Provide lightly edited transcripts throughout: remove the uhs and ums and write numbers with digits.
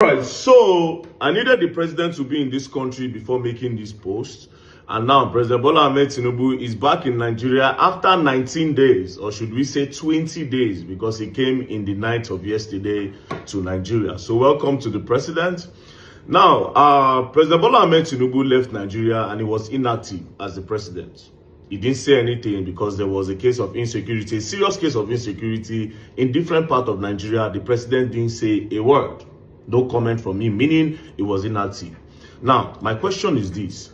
All right, so I needed the president to be in this country before making this post. And now President Bola Ahmed Tinubu is back in Nigeria after 19 days, or should we say 20 days, because he came in the night of yesterday to Nigeria. So welcome to the president. Now, President Bola Ahmed Tinubu left Nigeria and he was inactive as the president. He didn't say anything because there was a case of insecurity, a serious case of insecurity in different parts of Nigeria. The president didn't say a word. No comment from him, meaning he was inactive. Now, my question is this.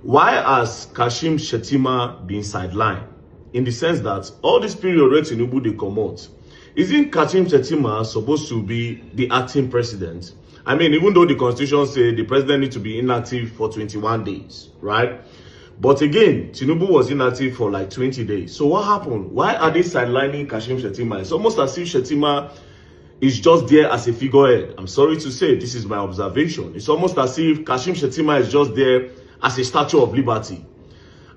Why has Kashim Shettima been sidelined? In the sense that all this period where Tinubu they come out, isn't Kashim Shettima supposed to be the acting president? I mean, even though the constitution says the president needs to be inactive for 21 days, right? But again, Tinubu was inactive for like 20 days. So what happened? Why are they sidelining Kashim Shettima? It's almost as if Shettima is just there as a figurehead. I'm sorry to say, this is my observation. It's almost as if Kashim Shettima is just there as a statue of liberty.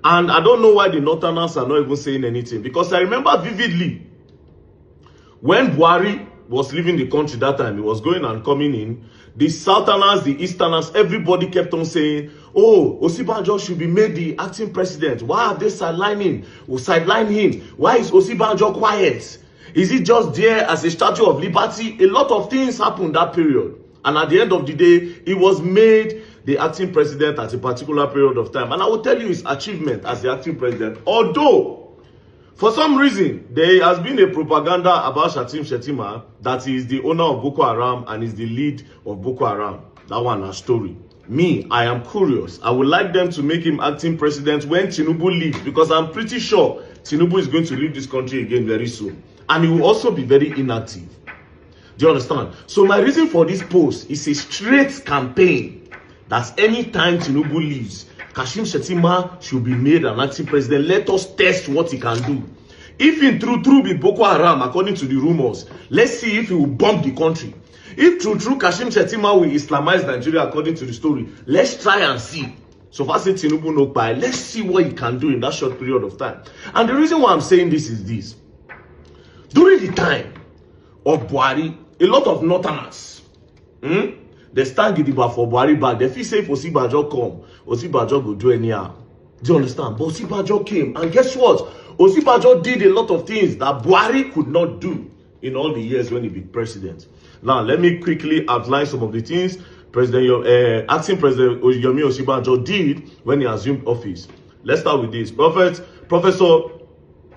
And I don't know why the Northerners are not even saying anything. Because I remember vividly, when Buhari was leaving the country that time, he was going and coming in, the Southerners, the Easterners, everybody kept on saying, oh, Osibanjo should be made the acting president. Why are they sidelining? Or sideline him? Why is Osibanjo quiet? Is it just there as a statue of liberty? A lot of things happened that period. And at the end of the day, he was made the acting president at a particular period of time. And I will tell you his achievement as the acting president. Although, for some reason, there has been a propaganda about Shettima that he is the owner of Boko Haram and is the lead of Boko Haram. That one, a story. Me, I am curious. I would like them to make him acting president when Tinubu leaves, because I'm pretty sure Tinubu is going to leave this country again very soon. And he will also be very inactive. Do you understand? So my reason for this post is a straight campaign that anytime Tinubu leaves, Kashim Shettima should be made an acting president. Let us test what he can do. If in true be Boko Haram, according to the rumors, let's see if he will bomb the country. If true Kashim Shettima will Islamize Nigeria according to the story, let's try and see. So far say Tinubu no buy, let's see what he can do in that short period of time. And the reason why I'm saying this is this. During the time of Buhari, a lot of Northerners, they stand gidigba for Buhari back. They feel say if Osibanjo come, Osibanjo go do anyhow. Do you understand? But Osibanjo came, and guess what? Osibanjo did a lot of things that Buhari could not do in all the years when he was president. Now, let me quickly outline some of the things acting President Yomi Osibanjo did when he assumed office. Let's start with this. Professor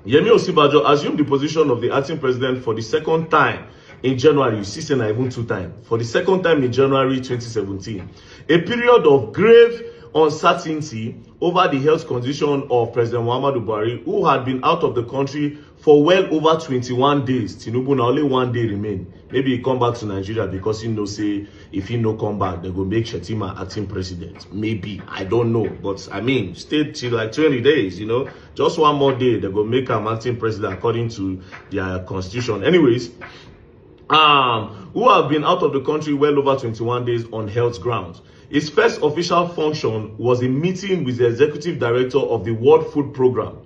Yemi Osibanjo assumed the position of the acting president for the second time in January. You see, not even 2 times. For the second time in January 2017. A period of grave uncertainty over the health condition of President Muhammadu Buhari, who had been out of the country for well over 21 days. Tinubu now only 1 day remain. Maybe he come back to Nigeria because he know say if he no come back, they go make Shettima acting president. Maybe, I don't know. But I mean, stay till like 20 days, you know. Just 1 more day, they go make him acting president according to their constitution. Anyways, who have been out of the country well over 21 days on health grounds. His first official function was a meeting with the executive director of the World Food Program,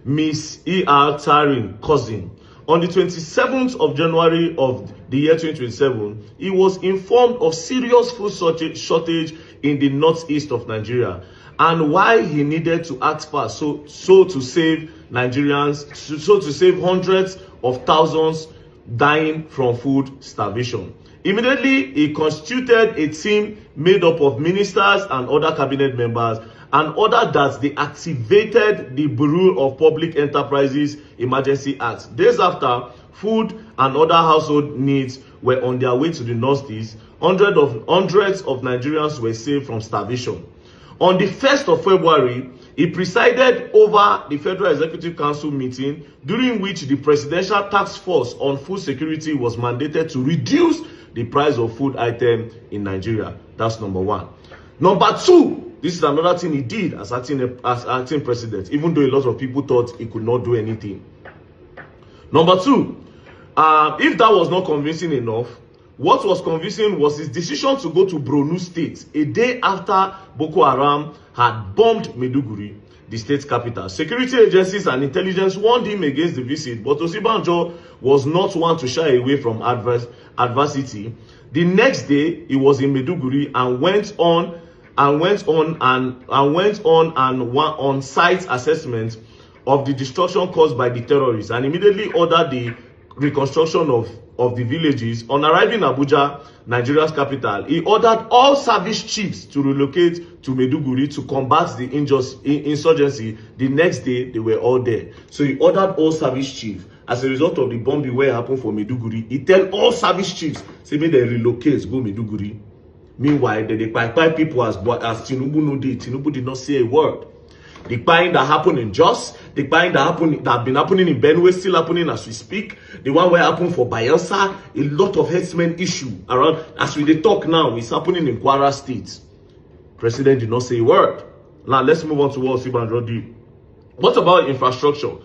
Ms. E.R. Tarin Cousin. On the 27th of January of the year 2027, he was informed of serious food shortage in the northeast of Nigeria and why he needed to act fast so to save Nigerians, so to save hundreds of thousands dying from food starvation. Immediately, he constituted a team made up of ministers and other cabinet members and ordered that they activated the Bureau of Public Enterprises Emergency Act. Days after, food and other household needs were on their way to the northeast. Hundreds of Nigerians were saved from starvation. On the 1st of February, he presided over the Federal Executive Council meeting, during which the Presidential Task Force on Food Security was mandated to reduce the price of food items in Nigeria. That's number 1. Number 2, this is another thing he did as acting president, even though a lot of people thought he could not do anything. Number 2, if that was not convincing enough, what was convincing was his decision to go to Borno State a day after Boko Haram had bombed Maiduguri, the state capital. Security agencies and intelligence warned him against the visit, but Osibanjo was not one to shy away from adversity. The next day, he was in Maiduguri and went on site assessment of the destruction caused by the terrorists and immediately ordered the reconstruction of the villages. On arriving in Abuja, Nigeria's capital, he ordered all service chiefs to relocate to Maiduguri to combat the insurgency. The next day, they were all there. So he ordered all service chiefs. As a result of the bombing where happened for Maiduguri, he tell all service chiefs, say, may they relocate, go Maiduguri. Meanwhile, the Kpai people as Tinubu no did. Tinubu did not say a word. The buying that happened in Jos, the buying that have been happening in Benue, still happening as we speak. The one where happened for Bayelsa, a lot of herdsmen issue around. As we talk now, it's happening in Kwara State. President did not say a word. Now let's move on to what Osinbajo did. What about infrastructure?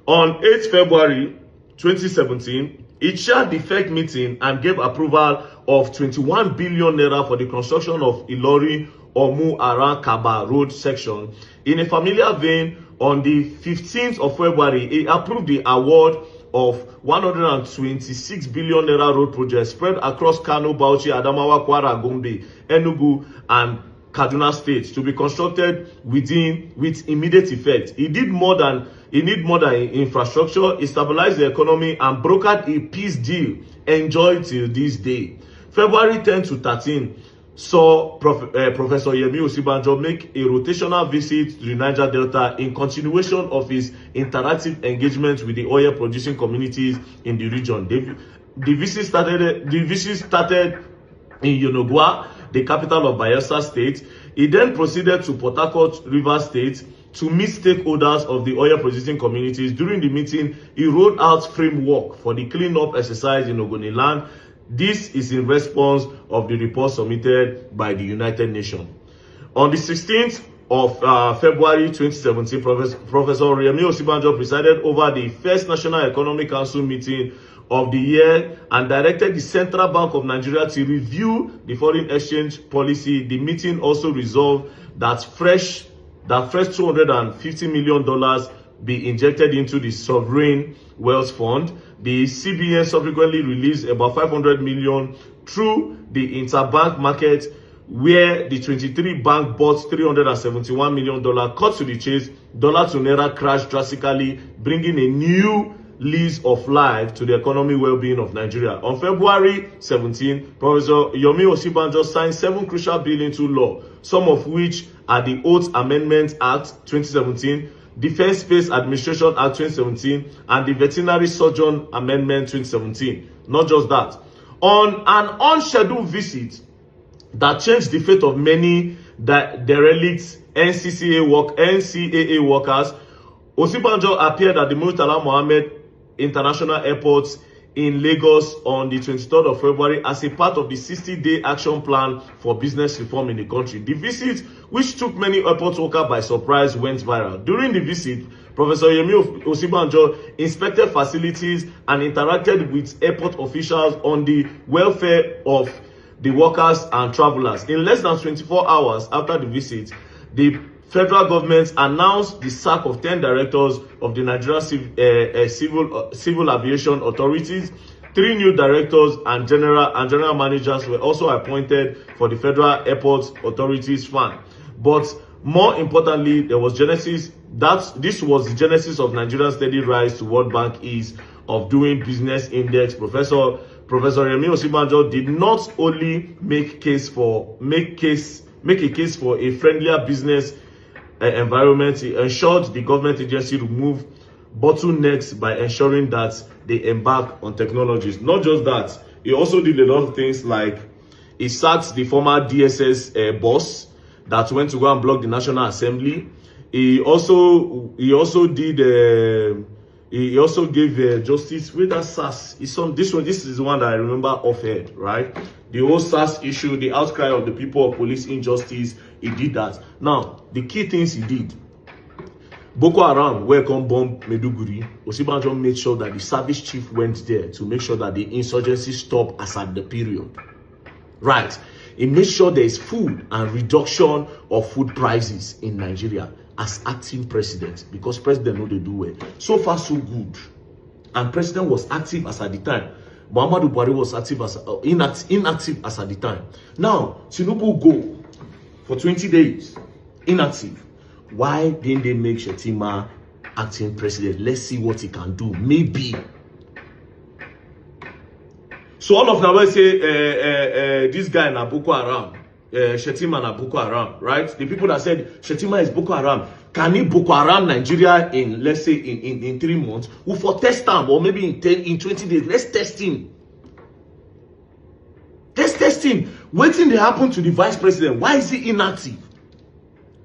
On 8th February 2017, it chaired the FEC meeting and gave approval of 21 billion naira for the construction of Ilori Omu Aran Kaba road section. In a familiar vein, on the 15th of February, he approved the award of 126 billion naira road projects spread across Kano, Bauchi, Adamawa, Kwara, Gombe, Enugu, and Kaduna states to be constructed with immediate effect. He need more than infrastructure. He stabilized the economy and brokered a peace deal enjoyed till this day. February 10 to 13 saw Professor Yemi Osinbajo make a rotational visit to the Niger Delta in continuation of his interactive engagement with the oil producing communities in the region. The visit started in Yonogwa, the capital of Bayelsa State. He then proceeded to Port Harcourt, Rivers State, to meet stakeholders of the oil producing communities. During the meeting, he rolled out framework for the cleanup exercise in Ogoniland. This is in response of the report submitted by the United Nations. On the 16th of February 2017, Professor Yemi Osinbajo presided over the first National Economic Council meeting of the year and directed the Central Bank of Nigeria to review the foreign exchange policy. The meeting also resolved that fresh $250 million be injected into the sovereign wealth fund. The CBN subsequently released about 500 million through the interbank market, where the 23 bank bought $371 million. Cut to the chase, dollar to naira crashed drastically, bringing a new lease of life to the economic well-being of Nigeria. On February 17, Professor Yomi Osinbajo signed 7 crucial bills into law, some of which are the Oath Amendment Act 2017, Defense Space Administration Act 2017, and the Veterinary Surgeon Amendment 2017. Not just that. On an unscheduled visit that changed the fate of many derelict NCAA workers, Osinbajo appeared at the Murtala Mohammed International Airport in Lagos on the 23rd of February as a part of the 60-day action plan for business reform in the country. The visit, which took many airport workers by surprise, went viral. During the visit, Professor Yemi Osinbajo inspected facilities and interacted with airport officials on the welfare of the workers and travelers. In less than 24 hours after the visit, the federal government announced the sack of 10 directors of the Nigeria Civil Aviation Authorities. 3 new directors and general managers were also appointed for the Federal Airport Authorities Fund. But more importantly, this was the genesis of Nigeria's steady rise to World Bank Ease of Doing Business Index. Professor Yemi Osinbajo did not only make a case for a friendlier business environment, he ensured the government agency remove bottlenecks by ensuring that they embark on technologies. Not just that, he also did a lot of things like he sacked the former DSS boss that went to go and block the National Assembly. He also gave justice with that SAS. This is the one that I remember offhand, right? The whole SAS issue, the outcry of the people of police injustice, he did that. Now, the key things he did: Boko Haram, where come bomb Maiduguri, Osinbajo made sure that the service chief went there to make sure that the insurgency stopped as at the period. Right. He made sure there is food and reduction of food prices in Nigeria as acting president, because president know they do well. So far, so good. And president was active as at the time. Muhammadu Buhari was inactive as at the time. Now, Tinubu go for 20 days, inactive. Why didn't they make Shettima acting president? Let's see what he can do. Maybe. So all of them will say, this guy na Boko Haram, Shettima na Boko Haram, right? The people that said Shettima is Boko Haram, can he Boko Haram Nigeria in, let's say, in 3 months? We for test him, or maybe in 20 days. Let's test him. Let's test him. Waiting to happen to the vice president. Why is he inactive?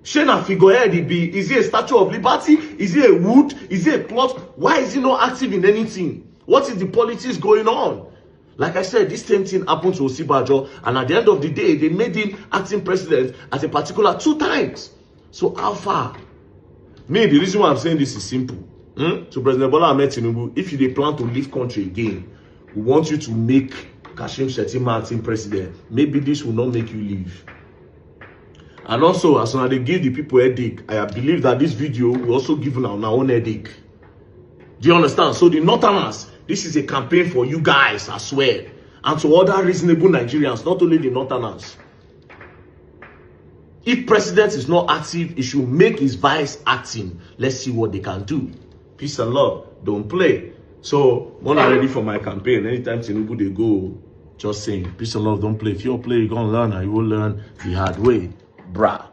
Shena figurehead he be? Is he a Statue of Liberty? Is he a wood? Is he a cloth? Why is he not active in anything? What is the politics going on? Like I said, this same thing happened to Osibajo, and at the end of the day, they made him acting president at a particular 2 times. So how far? Me, the reason why I'm saying this is simple. To President Bola Ahmed Tinubu, if you plan to leave country again, we want you to make Kashim Shettima acting president. Maybe this will not make you leave. And also, as soon as they give the people headache, I believe that this video will also give our own headache. Do you understand? So the Northerners, this is a campaign for you guys as well, and to other reasonable Nigerians, not only the Northerners. If president is not active, he should make his vice acting. Let's see what they can do. Peace and love. Don't play. So, when I'm ready for my campaign, anytime Tinubu they go, just saying, peace and love, don't play. If you play, you're going to learn, and you will learn the hard way. Bruh.